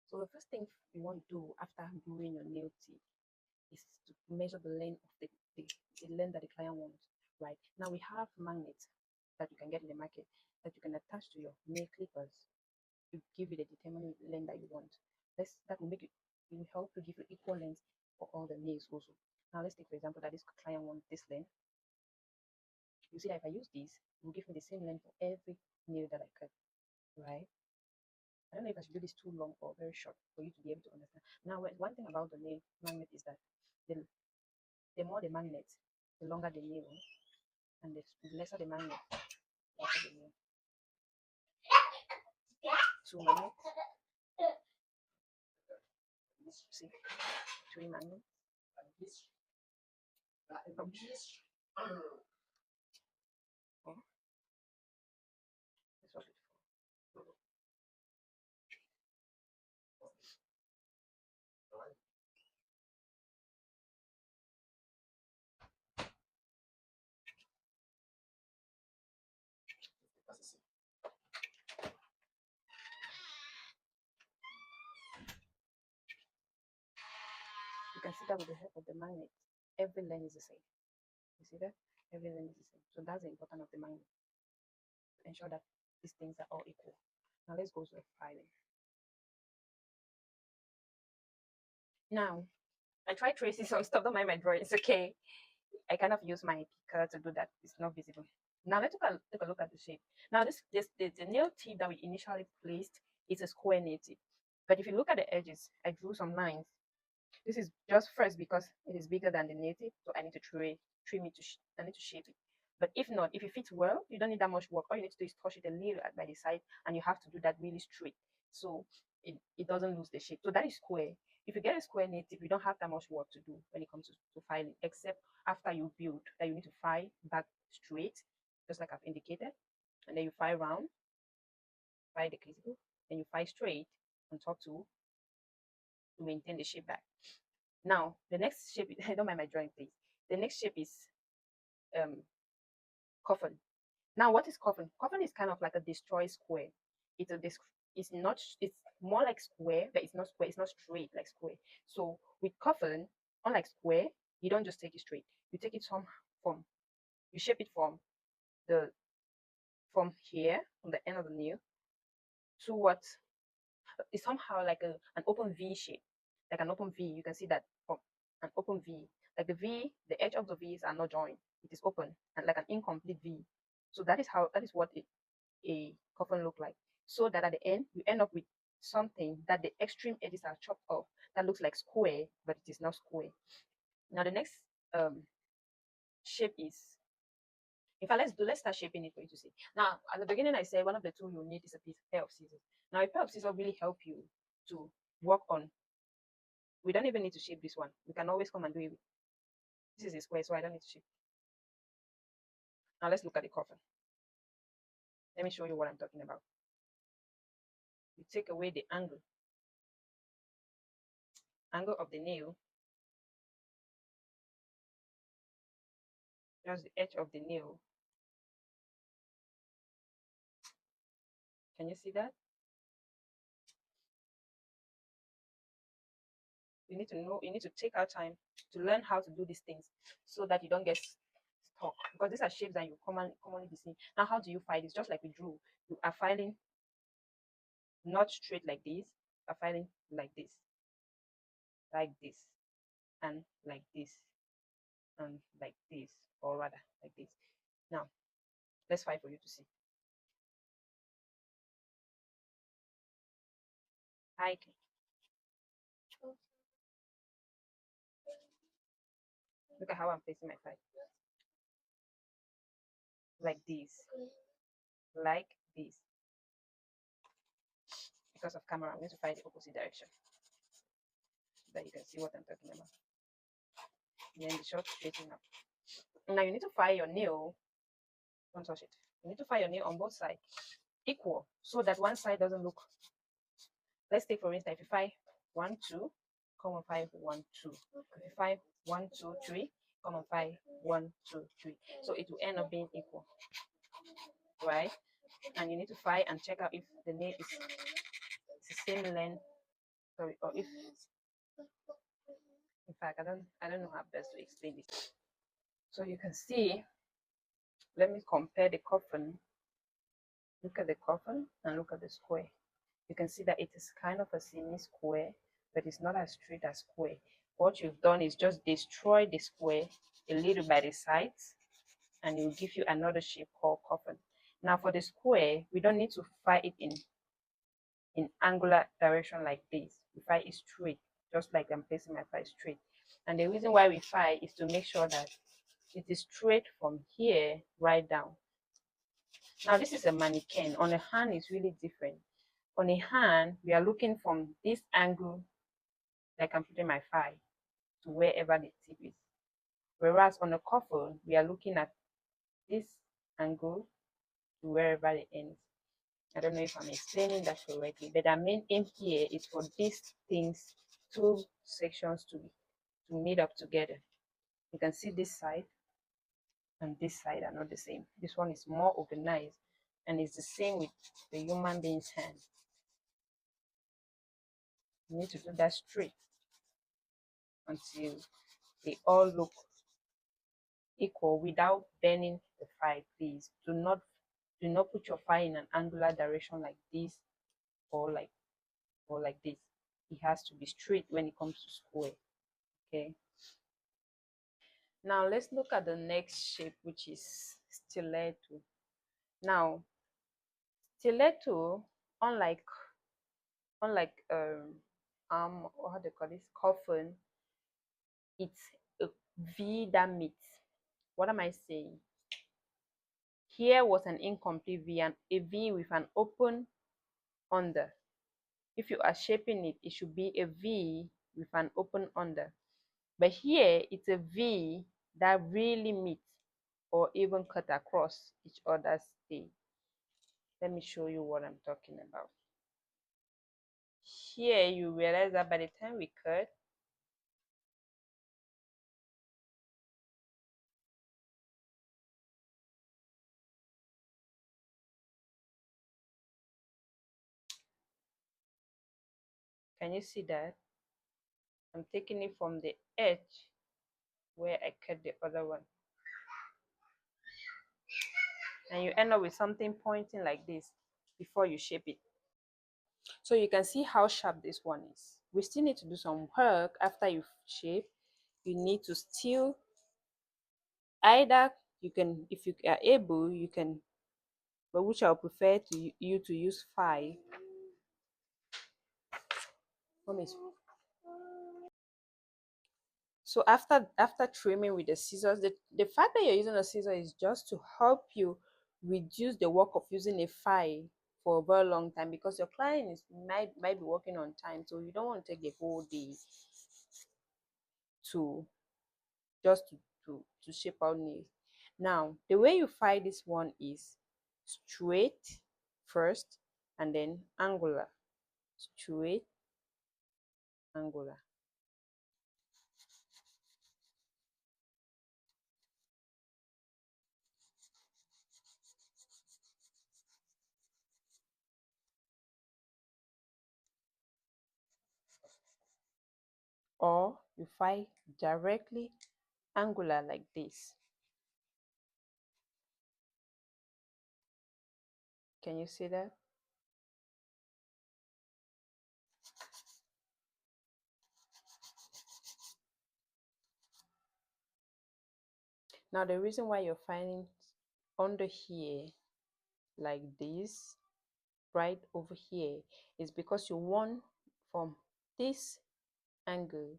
So the first thing you want to do after gluing your nail tip is to measure the length of the length that the client wants. Right now we have magnets that you can get in the market that you can attach to your nail clippers to give you the determined length that you want. That will make it will help to give you equal length for all the nails also. Now let's take for example that this client wants this length. You see that if I use this, it will give me the same length for every nail that I cut, right? I don't know if I should do this too long or very short for you to be able to understand. Now, one thing about the nail magnet is that the more the magnet, the longer the nail, and the lesser the magnet, the lesser the nail. Two magnets. See, three magnets. Four. This was it. You can see that with the help of the magnet, every length is the same. You see that? Every length is the same. So that's the importance of the magnet. To ensure that these things are all equal. Now let's go to the filing. Now, I tried tracing some stuff. Don't mind my drawing. It's okay. I kind of use my picker to do that. It's not visible. Now let's take a look at the shape. Now the nail tip that we initially placed is a square nail tip. But if you look at the edges, I drew some lines. This is just first because it is bigger than the nail tip, so I need to trim it I need to shape it. But if not, if it fits well, you don't need that much work. All you need to do is touch it a little by the side, and you have to do that really straight, so it doesn't lose the shape. So that is square. If you get a square nail tip, you don't have that much work to do when it comes to filing, except after you build that you need to file back straight, just like I've indicated, and then you file round, file the critical, then you file straight on top to maintain the shape back. Now the next shape, I don't mind my drawing, please. The next shape is coffin. Now what is coffin? Coffin is kind of like a destroy square. It's more like square, but it's not square, it's not straight like square. So with coffin, unlike square, you don't just take it straight. You take it from you shape it from here, from the end of the nail, to what is somehow like an open V shape. Like an open V. You can see that from an open V. Like the edge of the V's are not joined. It is open and like an incomplete V. So that is what a coffin look like. So that at the end you end up with something that the extreme edges are chopped off that looks like square, but it is not square. Now the next shape is, in fact, let's start shaping it for you to see. Now at the beginning I said one of the tools you need is a pair of scissors. Now a pair of scissors really help you to work on. We don't even need to shape this one. We can always come and do it. This is a square, so I don't need to shape. Now let's look at the coffin. Let me show you what I'm talking about. You take away the angle of the nail, just the edge of the nail. Can you see that? You need to take our time to learn how to do these things so that you don't get stuck, because these are shapes that you commonly be seeing. Now how do you file this? Just like we drew, you are filing not straight like this, you are filing like this, and like this, and like this, or rather like this. Now let's file for you to see. Okay. Look at how I'm placing my file. Like this. Like this. Because of camera, I'm going to file the opposite direction so that you can see what I'm talking about. And then the short straighten up. Now you need to file your nail. Don't touch it. You need to file your nail on both sides equal, so that one side doesn't look. Let's take for instance, if you file 1, 2, come on, file 1, 2. If you file 1, 2, 3, come on, file 1, 2, 3. So it will end up being equal, right? And you need to file and check out if the nail is the same length sorry, or if in fact I don't know how best to explain this. So you can see, let me compare the coffin. Look at the coffin and look at the square. You can see that it is kind of a semi-square, but it's not as straight as square. What you've done is just destroy the square a little by the sides, and it will give you another shape called coffin. Now for the square, we don't need to file it in angular direction like this. We file it straight, just like I'm placing my file straight. And the reason why we file is to make sure that it is straight from here right down. Now this is a mannequin. On a hand, it's really different. On a hand, we are looking from this angle, like I'm putting my file, to wherever the tip is. Whereas on a coffin, we are looking at this angle to wherever the end is. I don't know if I'm explaining that correctly, but our main aim here is for these things, two sections to meet up together. You can see this side and this side are not the same. This one is more organized, and it's the same with the human being's hand. You need to do that straight until they all look equal without bending the file. Please do not put your file in an angular direction like this or like this. It has to be straight when it comes to square. Okay, now let's look at the next shape, which is stiletto. Now stiletto, unlike how they call this coffin, it's a V that meets. What am I saying? Here was an incomplete V, and a V with an open under. If you are shaping it, it should be a V with an open under. But here it's a V that really meets or even cut across each other's stage. Let me show you what I'm talking about. Here you realize that by the time we cut, can you see that? I'm taking it from the edge where I cut the other one. And you end up with something pointing like this before you shape it. So you can see how sharp this one is. We still need to do some work after you shape. You need to still either, you can, if you are able, you can, but which I would prefer to you to use 5. So after trimming with the scissors, the fact that you're using a scissor is just to help you reduce the work of using a file for a very long time, because your client might be working on time, so you don't want to take the whole day to just to shape out nails. Now the way you file this one is straight first and then angular, straight, angular. Or you file directly angular like this. Can you see that? Now the reason why you're finding under here like this, right over here, is because you want from this angle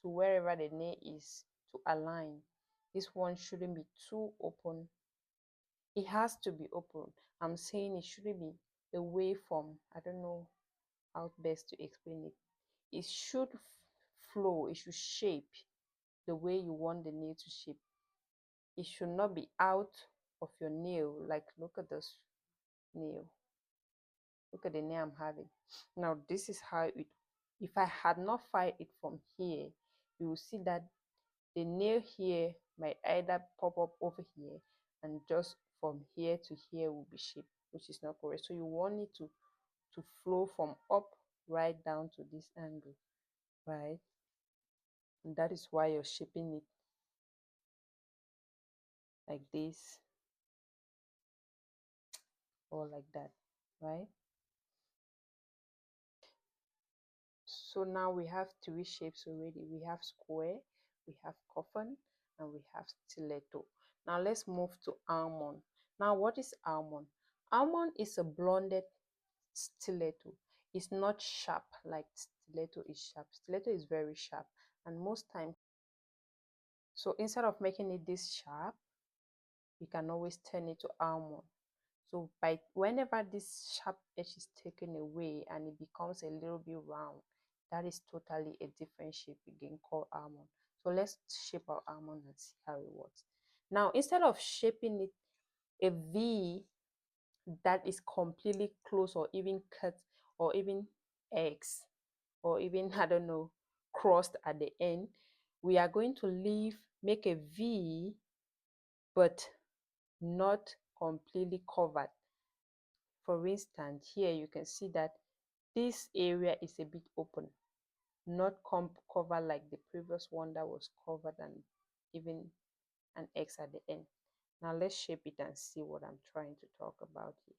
to wherever the nail is to align. This one shouldn't be too open. It has to be open. I'm saying it shouldn't be away from, I don't know how best to explain it. It should flow, it should shape the way you want the nail to shape. It should not be out of your nail. Like, look at this nail. Look at the nail I'm having. Now, this is how it, if I had not filed it from here, you will see that the nail here might either pop up over here, and just from here to here will be shaped, which is not correct. So you want it to to flow from up right down to this angle, right? And that is why you're shaping it like this or like that, right? So now we have three shapes already. We have square, we have coffin, and we have stiletto. Now let's move to almond. Now what is almond? Almond is a blended stiletto. It's not sharp like stiletto is sharp. Stiletto is very sharp, and most time, so instead of making it this sharp, you can always turn it to almond. So by whenever this sharp edge is taken away and it becomes a little bit round, that is totally a different shape again called almond. So let's shape our almond and see how it works. Now instead of shaping it a V that is completely close or even cut or even X or even I don't know crossed at the end, we are going to make a V but not completely covered. For instance, here you can see that this area is a bit open, not covered like the previous one that was covered and even an X at the end. Now let's shape it and see what I'm trying to talk about here.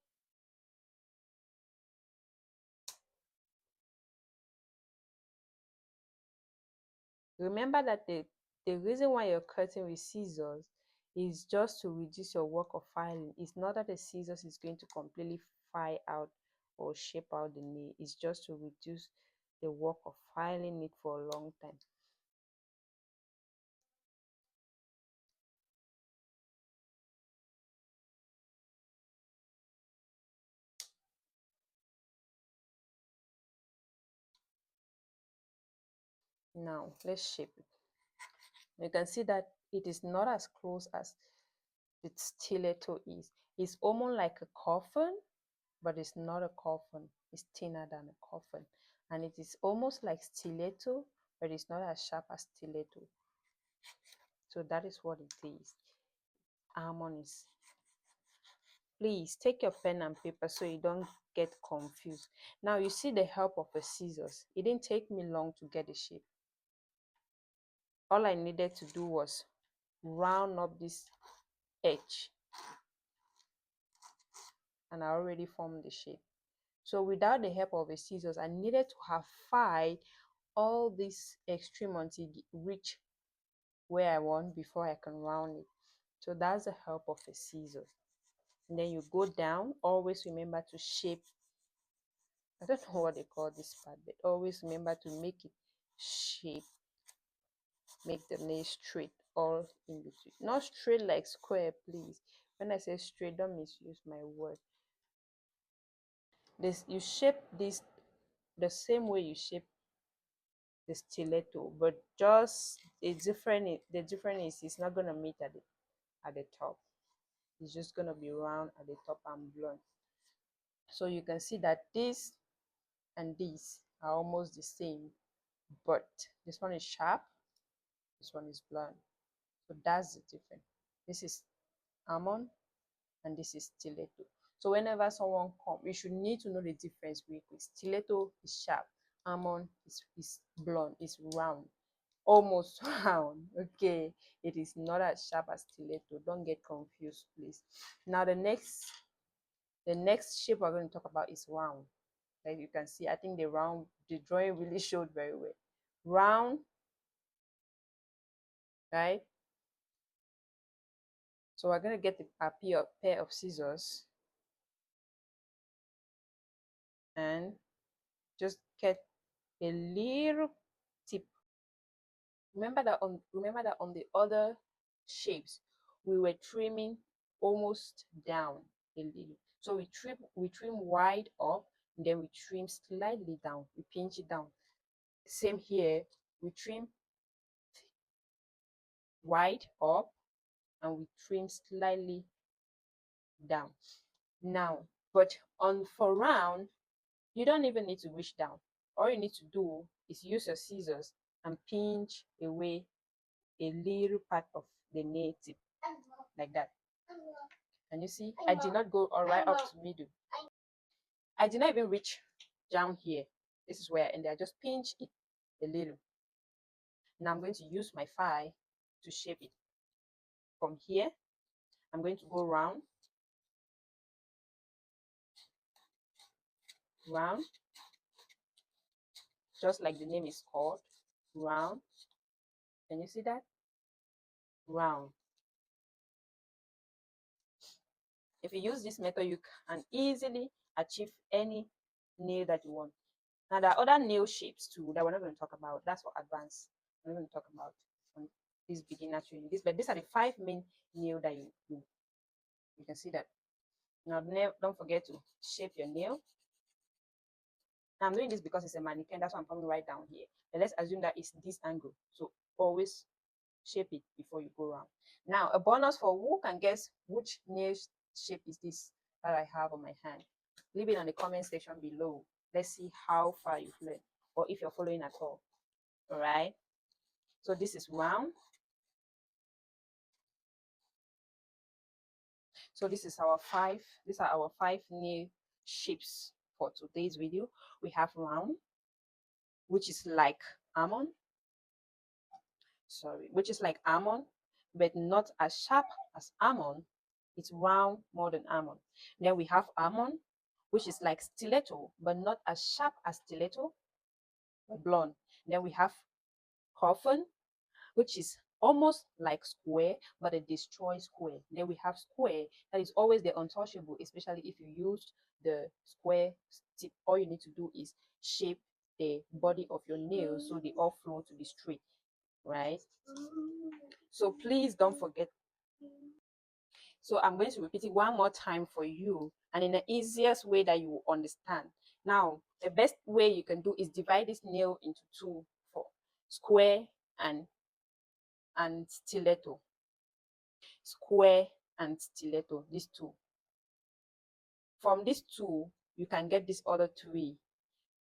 Remember that the reason why you're cutting with scissors is just to reduce your work of filing. It's not that the scissors is going to completely file out or shape out the nail. It's just to reduce the work of filing it for a long time. Now let's shape it. You can see that it is not as close as the stiletto is. It's almost like a coffin, but it's not a coffin. It's thinner than a coffin. And it is almost like stiletto, but it's not as sharp as stiletto. So that is what it is. Almond is. Please take your pen and paper so you don't get confused. Now you see the help of a scissors. It didn't take me long to get the shape. All I needed to do was round up this edge and I already formed the shape. So without the help of a scissors, I needed to have filed all this extreme until it reach where I want before I can round it. So that's the help of a scissors. And then you go down. Always remember to shape. I don't know what they call this part, but always remember to make it shape. Make the nail straight all in between. Not straight like square, please. When I say straight, don't misuse my word. This you shape this the same way you shape the stiletto, but just the difference is it's not gonna meet at the top. It's just gonna be round at the top and blunt. So you can see that this and this are almost the same, but this one is sharp, this one is blunt. So that's the difference. This is almond and this is stiletto. So whenever someone comes, you should need to know the difference real quick. Stiletto is sharp, almond is blunt, is round, almost round. Okay, it is not as sharp as stiletto. Don't get confused, please. Now the next shape we're going to talk about is round. Like you can see, I think the drawing really showed very well. Round, right? So we're going to get a pair of scissors and just get a little tip. Remember that on the other shapes we were trimming almost down a little. So we trim wide up, and then we trim slightly down. We pinch it down. Same here. We trim wide up and we trim slightly down. Now, but on for round, you don't even need to reach down. All you need to do is use your scissors and pinch away a little part of the nail tip like that. And you see, I did not go all right up to middle. I did not even reach down here. This is where I ended. I just pinch it a little. Now I'm going to use my file to shape it. From here, I'm going to go round, round, just like the name is called, round. Can you see that? Round. If you use this method, you can easily achieve any nail that you want. Now, there are other nail shapes too that we're not going to talk about. That's for advanced. We're not going to talk about on this beginner training. But these are the 5 main nail that you do. You can see that. Now, don't forget to shape your nail. Now, I'm doing this because it's a mannequin. That's why I'm coming right down here. But let's assume that it's this angle. So always shape it before you go around. Now, a bonus for who can guess which nail shape is this that I have on my hand. Leave it on the comment section below. Let's see how far you've learned, or if you're following at all. All right. So this is round. So this is our 5. These are our 5 nail shapes for today's video. We have round, which is like almond. Sorry, which is like almond, but not as sharp as almond. It's round more than almond. Then we have almond, which is like stiletto, but not as sharp as stiletto, but blunt. Then we have coffin, which is almost like square, but it destroys square. Then we have square, that is always the untouchable, especially if you use the square tip. All you need to do is shape the body of your nails so they all flow to be straight, right? So please don't forget. So I'm going to repeat it one more time for you, and in the easiest way that you will understand. Now, the best way you can do is divide this nail into 2 for square and stiletto. Square and stiletto, these 2. From these 2, you can get this other 3.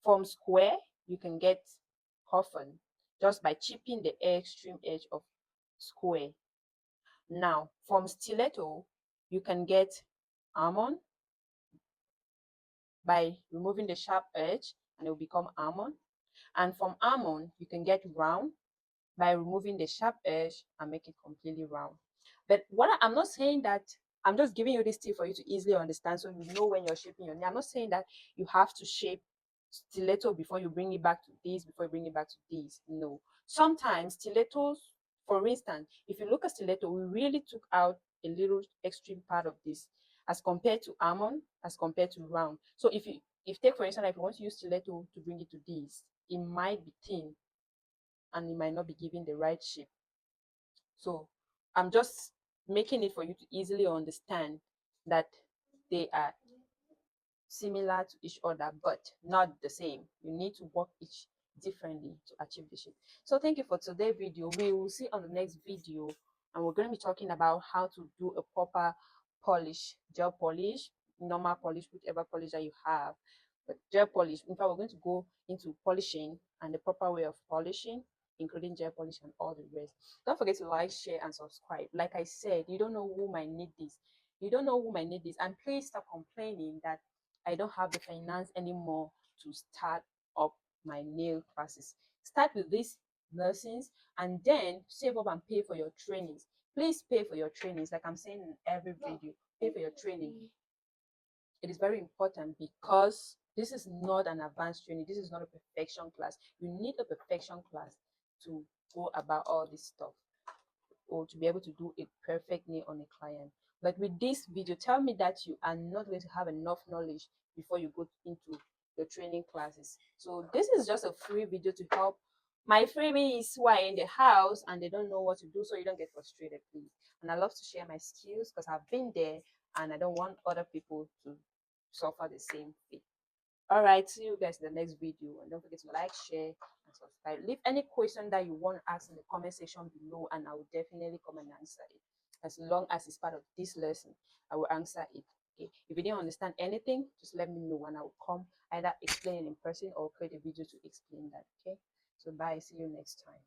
From square, you can get coffin just by chipping the extreme edge of square. Now, from stiletto, you can get almond by removing the sharp edge, and it will become almond. And from almond, you can get round by removing the sharp edge and make it completely round. But I'm not saying that, I'm just giving you this tip for you to easily understand, so you know when you're shaping your nail. I'm not saying that you have to shape stiletto before you bring it back to this, before you bring it back to this. No. Sometimes stilettos, for instance, if you look at stiletto, we really took out a little extreme part of this as compared to almond, as compared to round. So if take for instance, if you want to use stiletto to bring it to this, it might be thin and it might not be giving the right shape. So I'm just making it for you to easily understand that they are similar to each other but not the same. You need to work each differently to achieve the shape. So thank you for today's video. We will see on the next video, and we're going to be talking about how to do a proper polish, gel polish, normal polish, whichever polish that you have. But gel polish, in fact, we're going to go into polishing and the proper way of polishing, including gel polish and all the rest. Don't forget to like, share, and subscribe. Like I said, you don't know who might need this. You don't know who might need this. And please stop complaining that I don't have the finance anymore to start up my nail classes. Start with these lessons and then save up and pay for your trainings. Please pay for your trainings, like I'm saying in every video. Pay for your training. It is very important because this is not an advanced training. This is not a perfection class. You need a perfection class to go about all this stuff, or to be able to do a perfect nail on a client. But with this video, tell me that you are not going to have enough knowledge before you go into your training classes. So this is just a free video to help my freebies who are in the house and they don't know what to do, so you don't get frustrated, please. And I love to share my skills because I've been there and I don't want other people to suffer the same fate. All right, see you guys in the next video, and don't forget to like, share, and subscribe. Leave any question that you want to ask in the comment section below, and I will definitely come and answer it. As long as it's part of this lesson, I will answer it. Okay, if you didn't understand anything, just let me know and I will come either explain it in person or create a video to explain that. Okay, so bye, see you next time.